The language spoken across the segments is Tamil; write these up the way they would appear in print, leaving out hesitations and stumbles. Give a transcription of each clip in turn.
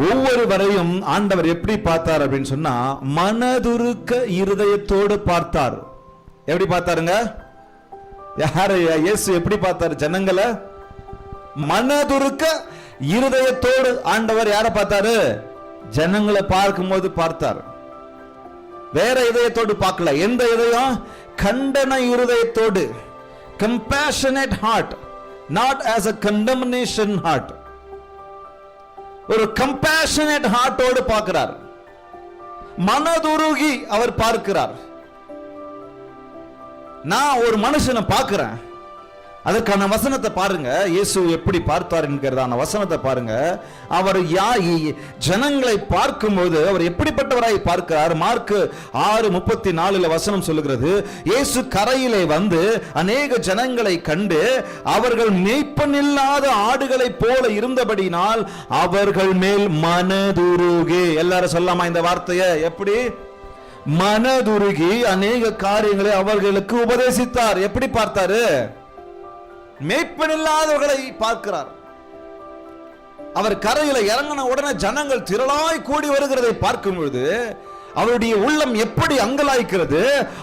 ஒவ்வொருவரையும் ஆண்டவர் எப்படி பார்த்தார் அப்படின்னு சொன்னா, மனதுருக்க இருதயத்தோடு பார்த்தார். எப்படி பார்த்தாருங்க? யாரு? இயேசு எப்படி பார்த்தாரு ஜனங்களை? மனதுருக்க இருதயத்தோடு ஆண்டவர் யாரை பார்த்தாரு? ஜனங்களை பார்க்கும்போது பார்த்தார். வேற இதயத்தோடு பார்க்கல. எந்த இதயம்? கண்டன இருதயத்தோடு. compassionate heart, not as a condemnation heart. ஒரு compassionate heart ஓடு பார்க்கிறார். மனதுருகி அவர் பார்க்கிறார். நான் ஒரு மனுஷனை பார்க்கிறேன், அதற்கான வசனத்தை பாருங்க. இயேசு எப்படி பார்த்தார் என்கிறதான வசனத்தை பாருங்க. அவர் ஜனங்களை பார்க்கும்போது அவர் எப்படிப்பட்டவராய் பார்க்கிறார்? மார்க் 6:34 வசனம் சொல்லுகிறது, இயேசு கரையிலே வந்து அநேக ஜனங்களை கண்டு அவர்கள் மேய்ப்பனில்லாத ஆடுகளைப் போல இருந்தபடினால் அவர்கள் மேல் மனதுருகி. எல்லாரும் சொல்லாமா இந்த வார்த்தையை? எப்படி? மனதுருகி அநேக காரியங்களை அவர்களுக்கு உபதேசித்தார். எப்படி பார்த்தாரு? மேய்ப்பனில்லாதவர்களை பார்க்கிறார். அவர் கரையில இறங்கின உடனே ஜனங்கள் திரளாய் கூடி வருகிறதை பார்க்கும் பொழுது அவருடைய உள்ளம் எப்படி அங்கலாய்க்கிறது.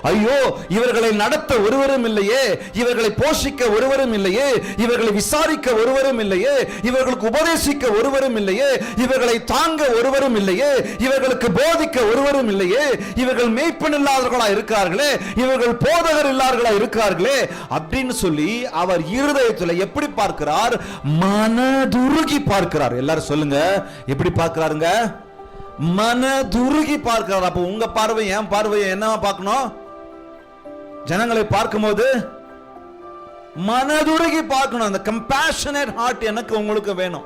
ஐயோ, இவர்களை நடத்த ஒருவரும் இல்லையே, இவர்களை போஷிக்க ஒருவரும் இல்லையே, இவர்களை விசாரிக்க ஒருவரும் இல்லையே, இவர்களுக்கு உபதேசிக்க ஒருவரும் இல்லையே, இவர்களை தாங்க ஒருவரும் இல்லையே, இவர்களுக்கு போதிக்க ஒருவரும் இல்லையே, இவர்கள் மேய்ப்பன் இல்லாதவர்களா இருக்கிறார்களே, இவர்கள் போதகர் இல்லாதவர்களா இருக்கிறார்களே அப்படின்னு சொல்லி அவர் இருதயத்தில் எப்படி பார்க்கிறார்? மனதுருகி பார்க்கிறார். எல்லாரும் சொல்லுங்க, எப்படி பார்க்கிறாருங்க? மனதுருகி பார்க்கிறார். அப்ப உங்க பார்வை என் பார்வையை என்னவா பார்க்கணும்? ஜனங்களை பார்க்கும்போது மனதுருகி பார்க்கணும். அந்த கம்பேஷனேட் ஹார்ட் எனக்கு உங்களுக்கு வேணும்.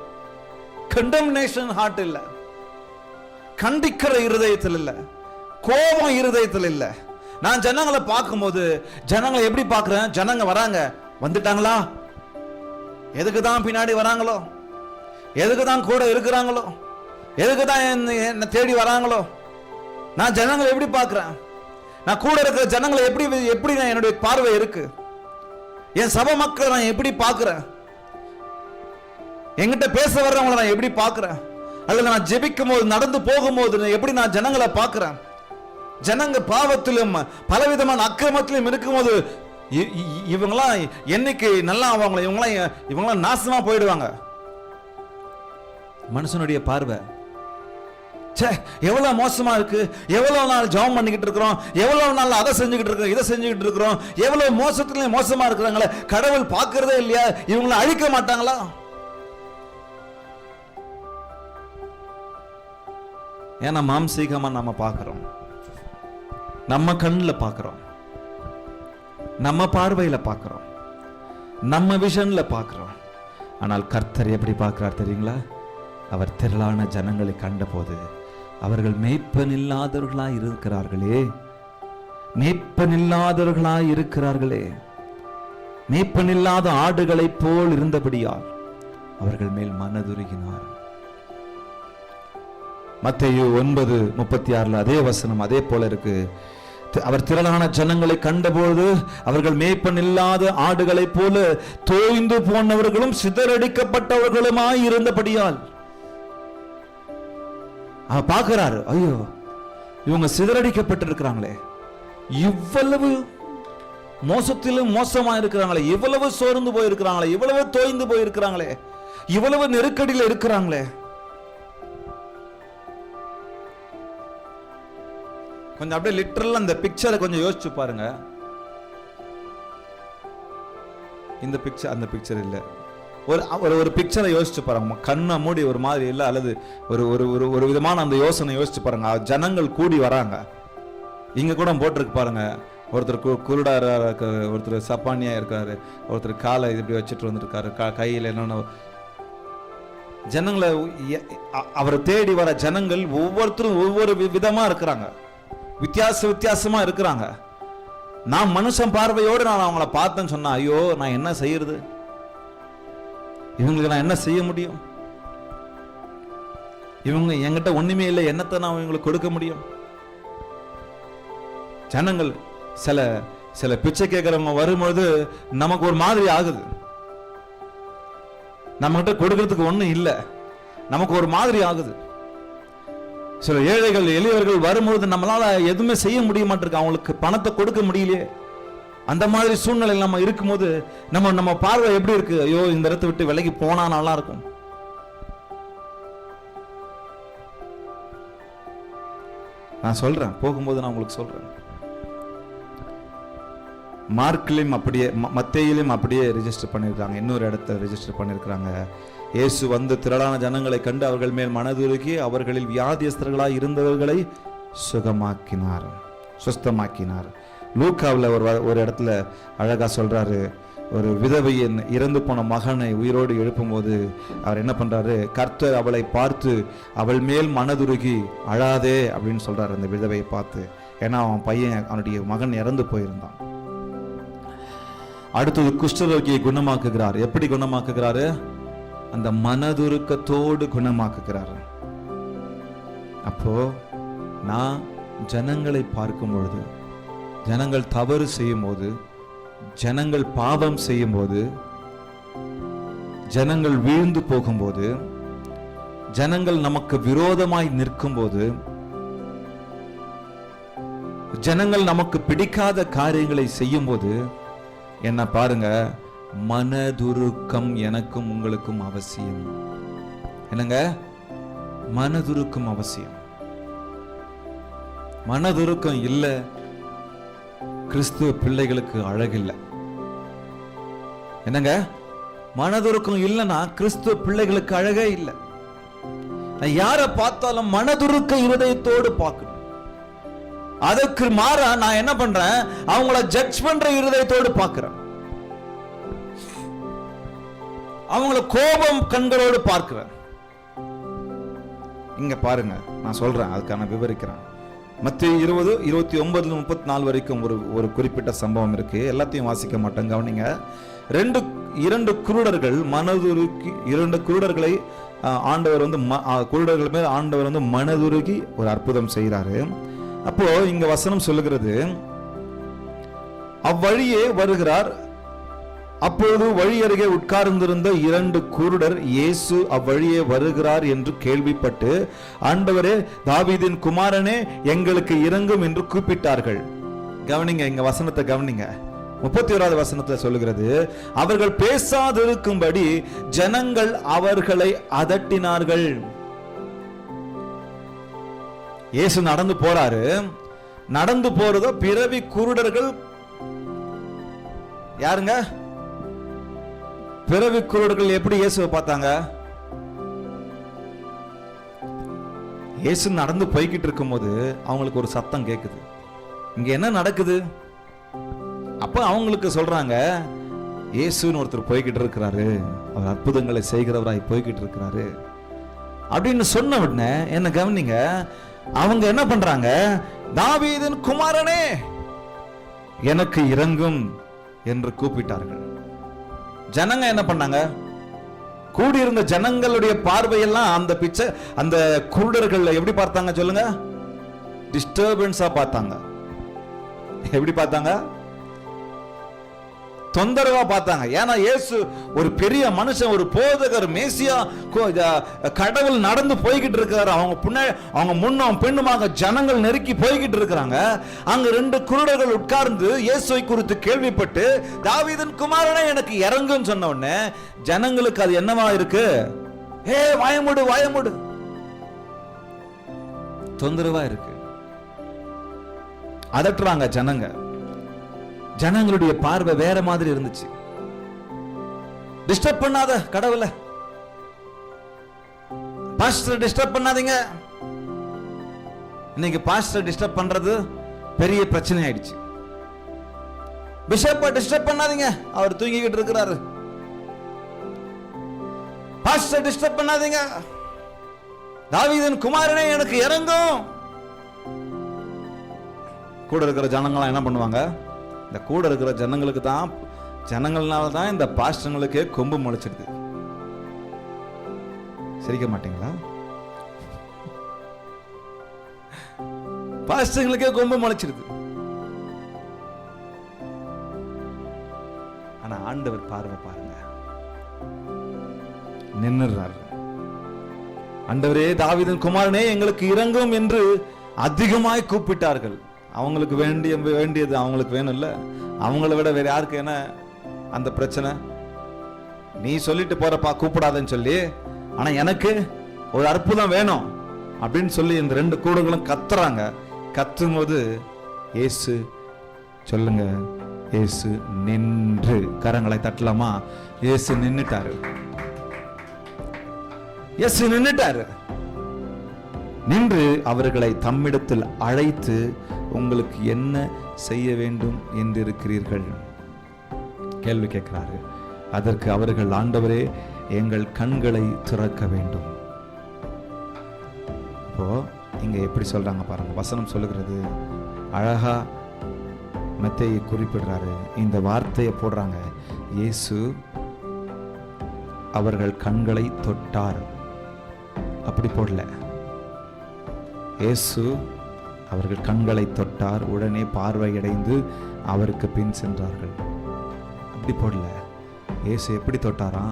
கண்டம்னேஷன் ஹார்ட் இல்ல, கண்டிக்கிற இருதயத்தில் இல்ல, கோபம் இருதயத்தில் இல்ல. நான் ஜனங்களை பார்க்கும்போது ஜனங்களை எப்படி பார்க்கிறேன்? ஜனங்க வராங்க, வந்துட்டாங்களா? எதுக்கு தான் பின்னாடி வராங்களோ? எதுக்கு தான் கூட இருக்கிறாங்களோ? எதுக்கு தான் என்ன தேடி வராங்களோ? நான் ஜனங்களை எப்படி பார்க்கிறேன்? நான் கூட இருக்கிற ஜனங்களை எப்படி நான் என்னுடைய பார்வை இருக்கு? என் சபை மக்களை நான் எப்படி பார்க்கிறேன்? என்கிட்ட பேச வர்றவங்களை நான் எப்படி பார்க்கிறேன்? அல்லது நான் ஜெபிக்கும் போது, நடந்து போகும்போது எப்படி நான் ஜனங்களை பார்க்கிறேன்? ஜனங்க பாவத்திலும் பலவிதமான அக்கிரமத்திலும் இருக்கும்போது இவங்களாம் என்னைக்கு நல்லா ஆவாங்களோ, இவங்களாம் நாசமா போயிடுவாங்க. மனுஷனுடைய பார்வை எவ்வளவு மோசமா இருக்கு. எவ்வளவு நாள் ஜெபம் பண்ணிக்கிட்டு இருக்கிறோம், எவ்வளவு நாள் அதை செஞ்சுக்கிட்டு இருக்கிறோம், இதை செஞ்சுக்கிட்டு இருக்கிறோம், எவ்வளவு மோசத்துல மோசமா இருக்கிறாங்களே, கடவுள் பார்க்கிறதே இல்லையா? இவங்களை அழிக்க மாட்டாங்களா? ஏன்னா மாம்சீகமா நம்ம பார்க்கிறோம், நம்ம கண்ணில் பார்க்கிறோம், நம்ம பார்வையில பார்க்கிறோம், நம்ம விஷன்ல பார்க்கிறோம். ஆனால் கர்த்தர் எப்படி பார்க்கிறார் தெரியுங்களா? அவர் திரளான ஜனங்களை கண்ட போது அவர்கள் மேய்ப்பனில்லாதவர்களாய் இருக்கிறார்களே, மேய்ப்பனில்லாதவர்களாய் இருக்கிறார்களே, மேய்ப்பனில்லாத ஆடுகளை போல் இருந்தபடியால் அவர்கள் மேல் மனதுருகினார். மத்தேயு 9:36 அதே வசனம் அதே போல இருக்கு. அவர் திரளான ஜனங்களை கண்டபோது அவர்கள் மேய்ப்பன் இல்லாத ஆடுகளை போல தோய்ந்து போனவர்களும் சிதறடிக்கப்பட்டவர்களுமாய் இருந்தபடியால் அவர் பார்க்கிறாரு, ஐயோ இவங்க சிதறடிக்கப்பட்டிருக்கிறாங்களே, இவ்வளவு மோசத்திலும் மோசமா இருக்கிறாங்களே, இவ்வளவு சோர்ந்து போயிருக்கிறாங்களே, இவ்வளவு தோய்ந்து போயிருக்கிறாங்களே, இவ்வளவு நெருக்கடியில் இருக்கிறாங்களே. கொஞ்சம் அப்படியே லிட்டரல் அந்த பிக்சரை கொஞ்சம் யோசிச்சு பாருங்க. இந்த பிக்சர் அந்த பிக்சர் இல்லை, ஒரு பிக்சரை யோசிச்சு பாருங்க. கண்ணை மூடி ஒரு மாதிரி இல்லை, அல்லது ஒரு ஒரு ஒரு விதமான அந்த யோசனை யோசிச்சு பாருங்க. ஜனங்கள் கூடி வராங்க. இங்க கூட போட்டிருக்கு பாருங்க, ஒருத்தர் குருடாரா இருக்காரு, ஒருத்தர் சப்பானியா இருக்காரு, ஒருத்தர் காலை இப்படி வச்சுட்டு வந்துருக்காரு, கையில் என்னென்ன. ஜனங்களை அவரை தேடி வர ஜனங்கள் ஒவ்வொருத்தரும் ஒவ்வொரு விதமா இருக்கிறாங்க, வித்தியாசமா இருக்கிறாங்க. நான் மனுஷன் பார்வையோடு நான் அவங்கள பார்த்தேன்னு சொன்னா, ஐயோ நான் என்ன செய்யறது? இவங்களுக்கு நான் என்ன செய்ய முடியும்? இவங்க என்கிட்ட ஒண்ணுமே இல்லை, என்னத்தை நான் இவங்களுக்கு கொடுக்க முடியும்? ஜனங்கள் சில பிச்சை கேட்கிறவங்க வரும்போது நமக்கு ஒரு மாதிரி ஆகுது. நம்ம கிட்ட கொடுக்கறதுக்கு ஒண்ணும் இல்லை, நமக்கு ஒரு மாதிரி ஆகுது. சில ஏழைகள் எளியவர்கள் வரும்போது நம்மளால எதுவுமே செய்ய முடிய மாட்டிருக்கு, அவங்களுக்கு பணத்தை கொடுக்க முடியலையே. அந்த மாதிரி சூழ்நிலை நம்ம இருக்கும்போது நம்ம பார்வை எப்படி இருக்கு? ஐயோ, இந்த இடத்தை விட்டு விலகி போனா நல்லா இருக்கும். நான் சொல்றேன், போகும்போது நான் உங்களுக்கு சொல்றேன். மார்க்லையும் அப்படியே, மத்தேயிலும் அப்படியே ரெஜிஸ்டர் பண்ணியிருக்காங்க, இன்னொரு இடத்துல ரெஜிஸ்டர் பண்ணியிருக்கிறாங்க. இயேசு வந்து திரளான ஜனங்களை கண்டு அவர்கள் மேல் மனதுருகி அவர்களில் வியாதியஸ்தர்களாய் இருந்தவர்களை சுஸ்தமாக்கினார். லூக்காவில் ஒரு இடத்துல அழகா சொல்றாரு, ஒரு விதவையின் இறந்து போன மகனை உயிரோடு எழுப்பும்போது அவர் என்ன பண்றாரு, கர்த்தர் அவளை பார்த்து அவள் மேல் மனதுருகி அழாதே அப்படின்னு சொல்றாரு அந்த விதவையை பார்த்து. ஏன்னா அவன் பையன், அவனுடைய மகன் இறந்து போயிருந்தான். அடுத்தது குஷ்டரோகியை குணமாக்குகிறார். எப்படி குணமாக்குகிறாரு? அந்த மனதுருக்கத்தோடு குணமாக்குகிறார். அப்போ நான் ஜனங்களை பார்க்கும் பொழுது, ஜனங்கள் தவறு செய்யும் போது, ஜனங்கள் பாவம் செய்யும் போது, ஜனங்கள் வீழ்ந்து போகும்போது, ஜனங்கள் நமக்கு விரோதமாய் நிற்கும் போது, ஜனங்கள் நமக்கு பிடிக்காத காரியங்களை செய்யும் போது என்ன பாருங்க, மனதுருக்கம் எனக்கும் உங்களுக்கும் அவசியம். என்னங்க? மனதுருக்கம் அவசியம். மனதுருக்கம் இல்ல, கிறிஸ்துவ பிள்ளைகளுக்கு அழகில்லை. என்னங்க? மனதுருக்கம் இல்லைன்னா கிறிஸ்துவ பிள்ளைகளுக்கு அழகே இல்லை. நான் யாரை பார்த்தாலும் மனதுருக்க இருதயத்தோடு பார்க்கணும். அதற்கு மாறா நான் என்ன பண்றேன், அவங்கள ஜட்ஜ் பண்ற இருதயத்தோடு பார்க்கிறேன், அவங்கள கோபம் கண்களோடு பார்க்கிறேன். இங்க பாருங்க, நான் சொல்றேன், அதுக்கான விவரிக்கிறேன். மத்தேயு 20, 29, 34 வரைக்கும் ஒரு குறிப்பிட்ட சம்பவம் இருக்கு. எல்லாத்தையும் வாசிக்க மாட்டேன், கவனிங்க. இரண்டு குருடர்கள் மனதுருகி, 2 குருடர்களை ஆண்டவர் வந்து குருடர்கள் மேல் ஆண்டவர் வந்து மனதுருகி ஒரு அற்புதம் செய்கிறாரு. அப்போ இங்க வசனம் சொல்லுகிறது, அவ்வழியே வருகிறார். அப்போது வழி அருகே உட்கார்ந்திருந்த 2 குருடர் இயேசு அவ்வழியே வருகிறார் என்று கேள்விப்பட்டு, ஆண்டவரே, தாவீதின் குமாரனே, எங்களுக்கு இரங்கும் என்று கூப்பிட்டார்கள். கவனிங்க, இங்க வசனத்தை கவனிங்க. 31வது வசனத்துல சொல்லுகிறது, அவர்கள் பேசாதிருக்கும்படி ஜனங்கள் அவர்களை அதட்டினார்கள். இயேசு நடந்து போறாரு. நடந்து போறதோ பிறவி குருடர்கள். யாருங்க? பிறவி குருடர்கள் எப்படி இயேசுவை பார்த்தாங்க? இயேசு நடந்து போய்கிட்டு இருக்கும் போது அவங்களுக்கு ஒரு சத்தம் கேட்குது, இங்க என்ன நடக்குது? அப்ப அவங்களுக்கு சொல்றாங்க, இயேசுன்னு ஒருத்தர் போய்கிட்டு இருக்கிறாரு, அவர் அற்புதங்களை செய்கிறவராய் போய்கிட்டு இருக்கிறாரு அப்படின்னு சொன்ன உடனே என்ன கவனிங்க, அவங்க என்ன பண்றாங்க, தாவீதின் குமாரனே, எனக்கு இரங்கும் என்று கூப்பிட்டார்கள். ஜனங்க என்ன பண்ணாங்க? கூடியிருந்த ஜனங்களுடைய பார்வையெல்லாம் அந்த குருடர்கள் எப்படி பார்த்தாங்க சொல்லுங்க? டிஸ்டர்பன்ஸா பார்த்தாங்க. எப்படி பார்த்தாங்க? தொந்தரவா பார்த்தாங்க. ஏன்னா இயேசு ஒரு பெரிய மனுஷன், ஒரு போதகர், மேசியா, கடவுள் நடந்து போய்கிட்டு இருக்காரு. அவங்க முன்னும் பின்னுமாக ஜனங்கள் நெருக்கி போய்கிட்டு இருக்கிறாங்க. அங்க 2 குருடர்கள் உட்கார்ந்து இயேசுவை குறித்து கேள்விப்பட்டு, தாவீதின் குமாரனே, எனக்கு இறங்குன்னு சொன்ன உடனே ஜனங்களுக்கு அது என்னவா இருக்கு? வாயமுடு, தொந்தரவா இருக்கு. அதட்டுறாங்க ஜனங்க. ஜனங்களுடைய பார்வை வேற மாதிரி இருந்துச்சு. டிஸ்டர்ப் பண்ணாத கடவுளை, பாஸ்டர் டிஸ்டர்ப் பண்ணாதீங்க. இன்னைக்கு பாஸ்டர் டிஸ்டர்ப் பண்றது பெரிய பிரச்சனை ஆயிடுச்சு. பிஷப்பை டிஸ்டர்ப் பண்ணாதீங்க, அவர் தூங்கிக்கிட்டு இருக்கிறாரு. பாஸ்டர் டிஸ்டர்ப் பண்ணாதீங்க, தாவீதின் குமாரனே, எனக்கு இறங்கும். கூட இருக்கிற ஜனங்களாம் என்ன பண்ணுவாங்க? இந்த கூட இருக்கிற ஜனங்களுக்கு தான், ஜனங்கள்னால தான் இந்த பாஸ்டர்களுக்கே கொம்பு முளைச்சிடுது. சிரிக்க மாட்டீங்களா? பாஸ்டர்களுக்கே கொம்பு முளைச்சிடுது. ஆனா ஆண்டவர் பார்வை பாருங்க, நின்னுறாரு. ஆண்டவரே, தாவீதின் குமாரனே, எங்களுக்கு இரங்கும் என்று அதிகமாய் கூப்பிட்டார்கள். அவங்களுக்கு வேண்டியது அவங்களுக்கு வேணும் இல்ல, அவங்கள விட வேற யாருக்கு என்ன அந்த பிரச்சனை? நீ சொல்லிட்டு போறப்பா கூப்பிடாதன்னு சொல்லி, ஆனா எனக்கு ஒரு அற்புதம் வேணும் அப்படின்னு சொல்லி இந்த ரெண்டு கூடுகளும் கத்துறாங்க. கத்தும் போது இயேசு, சொல்லுங்க, இயேசு நின்று, கரங்களை தட்டலாமா? இயேசு நின்னுட்டாரு. இயேசு நின்னுட்டாரு. நின்று அவர்களை தம்மிடத்தில் அழைத்து, உங்களுக்கு என்ன செய்ய வேண்டும் என்றிருக்கிறீர்கள் கேள்வி கேட்கிறாரு. அதற்கு அவர்கள், ஆண்டவரே, எங்கள் கண்களை திறக்க வேண்டும். இப்போ இங்க எப்படி சொல்றாங்க பாருங்க. வசனம் சொல்லுகிறது, அழகா மத்தேயு குறிப்பிடுறாரு, இந்த வார்த்தையை போடுறாங்க. இயேசு அவர்கள் கண்களை தொட்டார். அப்படி போடல, இயேசு அவர்கள் கண்களை தொட்டார், உடனே பார்வையடைந்து அவருக்கு பின் சென்றார்கள். அப்படி போடல. இயேசு எப்படி தொட்டாரா?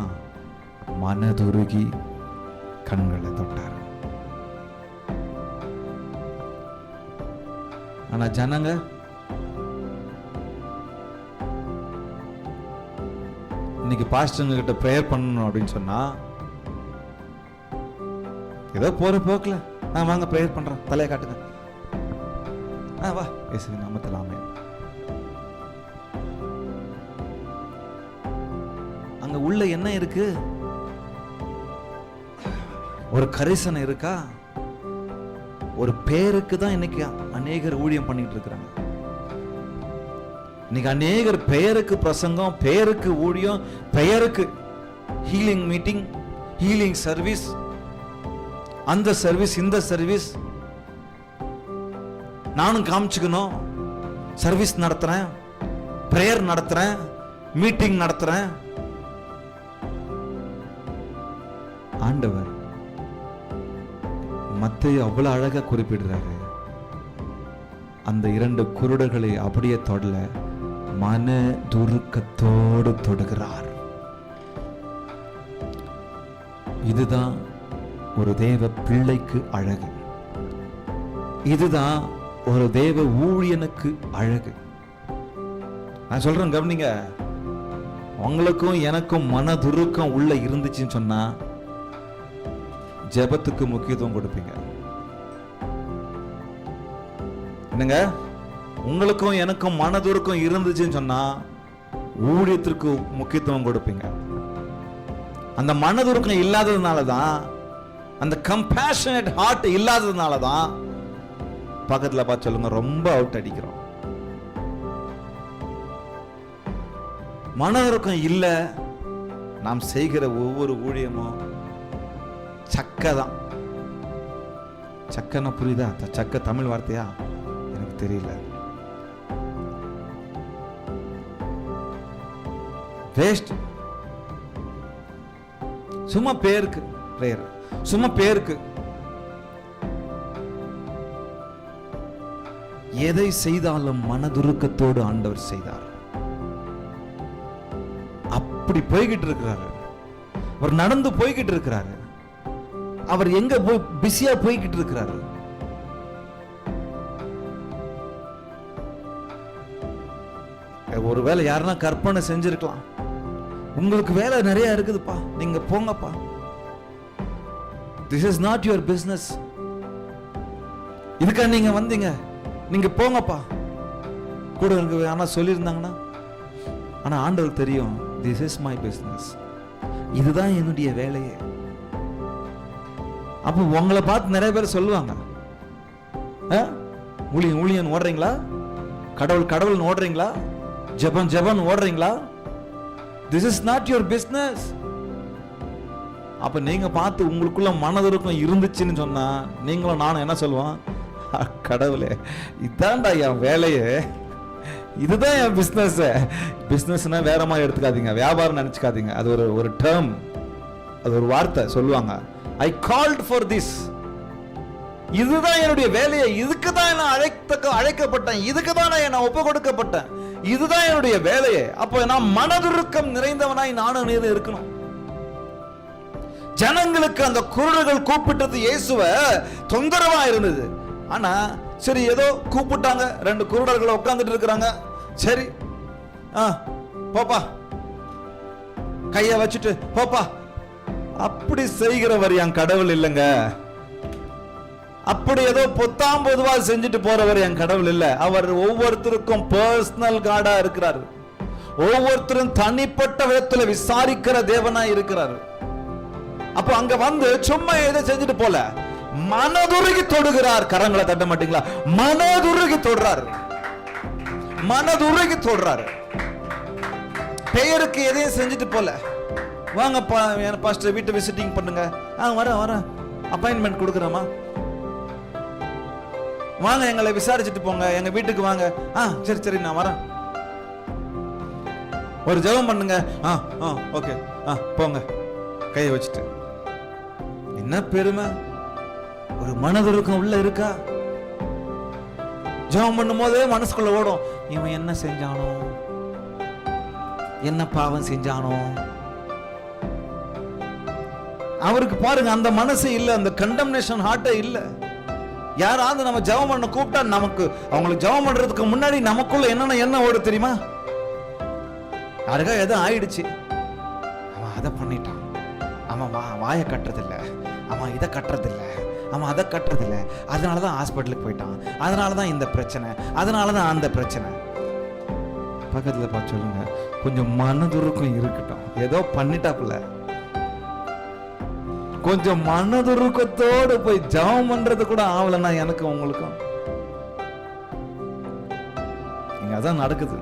மனதுருகி கண்களை தொட்டார். ஆனா ஜனங்க இன்னைக்கு பாஸ்டர்ங்க கிட்ட பிரேயர் பண்ணணும் அப்படின்னு சொன்னா, ஏதோ போற போக்கல, நான் வாங்க பிரேயர் பண்றேன், தலையை காட்டுங்க, வா இயேசுவின் நாமத்தில் ஆமென். அங்க உள்ள என்ன இருக்கு? ஒரு கரிசனை இருக்கா? ஒரு பேருக்கு தான் இன்னைக்கு அநேகர் ஊழியம் பண்ணிட்டு இருக்கிறாங்க. இன்னைக்கு அநேகர் பெயருக்கு பிரசங்கம், பெயருக்கு ஊழியம், பெயருக்கு ஹீலிங் மீட்டிங், ஹீலிங் சர்வீஸ், அந்த சர்வீஸ், இந்த சர்வீஸ், நானும் காமிச்சுக்கணும், சர்வீஸ் நடத்துறேன், பிரேயர் நடத்துறேன், மீட்டிங் நடத்துறேன். ஆண்டவர் மத்தேயு அவ்வளவு அழகா குறிப்பிடுறாரு. அந்த இரண்டு குருடர்களை அப்படியே தொடல, மன துருக்கத்தோடு தொடுகிறார். இதுதான் ஒரு தேவ பிள்ளைக்கு அழகு. இதுதான் ஒரு தேவ ஊழியனுக்கு அழகு. நான் சொல்றேன், கவனிங்க. உங்களுக்கும் எனக்கும் மனதுருக்கம் உள்ள இருந்துச்சுன்னு சொன்னா ஜெபத்துக்கு முக்கியத்துவம் கொடுப்பீங்க. என்னங்க, உங்களுக்கும் எனக்கும் மனதுருக்கம் இருந்துச்சுன்னு சொன்னா ஊழியத்திற்கு முக்கியத்துவம் கொடுப்பீங்க. அந்த மனதுருக்கம் இல்லாததுனால தான், அந்த கம்பேஷனேட் ஹார்ட் இல்லாததுனால தான் பக்கத்துல பார்த்து சொல்லுங்க, ரொம்ப அவுட் அடிக்கிறோம். மனதுருக்கம் இல்ல, நாம் செய்கிற ஒவ்வொரு ஊழியமும் சக்கை தான். சக்கைன்னா புரியுதா? சக்கை தமிழ் வார்த்தையா எனக்கு தெரியல. வேஸ்ட். சும்மா பேருக்கு பிரேயர், சும்மா பேருக்கு. எதை செய்தாலும் மனதுருக்கத்தோடு ஆண்டவர் செய்தார். அப்படி போய்கிட்டு இருக்கிறாரு. அவர் நடந்து போய்கிட்டு இருக்கிறாரு. அவர் எங்க போய் பிஸியா போய்கிட்டு இருக்கிறாரு. ஒருவேளை யாருன்னா கற்பனை செஞ்சிருக்கலாம், உங்களுக்கு வேலை நிறைய இருக்குதுப்பா, நீங்க போங்கப்பா, this is not your business, இதுக்கா நீங்க வந்தீங்க, நீங்க போங்கப்பா கூட இருக்கு. ஆனா சொல்லியிருந்தாங்கன்னா, ஆனா ஆண்டவருக்கு தெரியும், திஸ் இஸ் மை பிசினஸ், இதுதான் என்னுடைய வேலையே. அப்ப உங்களை பார்த்து நிறைய பேர் சொல்லுவாங்க, ஊழியன் ஊழியன் ஓடுறீங்களா, கடவுள் கடவுள் ஓடுறீங்களா, ஜெபம் ஜெபம் ஓடுறீங்களா, this is not your business. அப்ப நீங்க பார்த்து உங்களுக்குள்ள மனதுருக்கம் இருந்துச்சுன்னு சொன்னா நீங்களும் நானும் என்ன சொல்லுவோம்? கடவுளே, இதான்டா என் வேலையே, இதுதான் என் பிசினஸ். பிசினஸ்னா வேற மாதிரி எடுத்துக்காதீங்க, வியாபாரம் நினைச்சுக்காதீங்க. அது ஒரு டேர்ம், அது ஒரு வார்த்தை சொல்லுவாங்க. I called for this. இதுதான் என்னுடைய வேலையை, இதுக்கு தான் நான் அழைக்கப்பட்டேன், இதுக்கு தான் நான் ஒப்பு கொடுக்கப்பட்டேன், இதுதான் என்னுடைய வேலையை. அப்போ நான் மனதுருக்கம் நிறைந்தவனாய் நானும் நீரும் இருக்கணும். ஜனங்களுக்கு அந்த குருடர்கள் கூப்பிட்டது இயேசுவை தொந்தரவா இருந்தது. ஆனா சரி, ஏதோ கூப்பிட்டாங்க, 2 குருடர்கள் உட்கார்ந்துட்டு இருக்கிறாங்க. சரி, போப்பா, கைய வச்சுட்டு போப்பா. அப்படி செய்கிறவர் என் கடவுள் இல்லைங்க. அப்படி ஏதோ பொத்தாம் பொதுவா செஞ்சுட்டு போறவர் என் கடவுள் இல்ல. அவர் ஒவ்வொருத்தருக்கும் பர்சனல் காடா இருக்கிறார். ஒவ்வொருத்தரும் தனிப்பட்ட விதத்துல விசாரிக்கிற தேவனா இருக்கிறார். அப்போ அங்க வந்து சும்மா எதை செஞ்சுட்டு போல, மனதுருகி தொடுகிறார். கரங்களை தட்ட மாட்டீங்களா? மனதுருகி தொடுறார், மனதுருகி தொடுறாரு. பெயருக்கு எதையும் செஞ்சுட்டு போல, வாங்க பாஸ்டர் வீட்டை விசிட்டிங் பண்ணுங்க, வரேன், அப்பாயின்மெண்ட் கொடுக்குறோமா, வாங்க எங்களை விசாரிச்சுட்டு போங்க, எங்க வீட்டுக்கு வாங்க. சரி நான் வரேன். ஒரு ஜெபம் பண்ணுங்க. ஓகே, போங்க, கையை வச்சுட்டு. என்ன பெருமை! ஒரு மனதுருக்கம் உள்ள இருக்கா? ஜெபம் பண்ணும் போதே மனசுக்குள்ள ஓடும், இவன் என்ன செஞ்சானோ, என்ன பாவம் செஞ்சானோ. அவருக்கு பாருங்க அந்த மனசு இல்ல, அந்த கண்டம்னேஷன் ஹார்ட்டே இல்ல. யாராவது நம்ம ஜெபம் பண்ண கூப்பிட்டா நமக்கு, அவங்களுக்கு ஜெபம் பண்றதுக்கு முன்னாடி நமக்குள்ள என்ன ஓடு தெரியுமா? யாருக்கா எதோ ஆயிடுச்சு, அவன் அதை பண்ணிட்டான், அவன் வாயை கட்டுறதில்ல, அவன் இதை கட்டுறதில்ல, அவன் அதை கட்டுறதில்ல, அதனாலதான் ஹாஸ்பிட்டலுக்கு போயிட்டான், அதனாலதான் இந்த பிரச்சனை, அதனாலதான் அந்த பிரச்சனை. பக்கத்துல பார்த்து சொல்லுங்க, கொஞ்சம் மனதுருக்கம் இருக்கட்டும். ஏதோ பண்ணிட்டாப்புல, கொஞ்சம் மனதுருக்கத்தோடு போய் ஜெபம் பண்றது கூட ஆவலன்னா எனக்கு உங்களுக்கும் இங்க அதான் நடக்குது.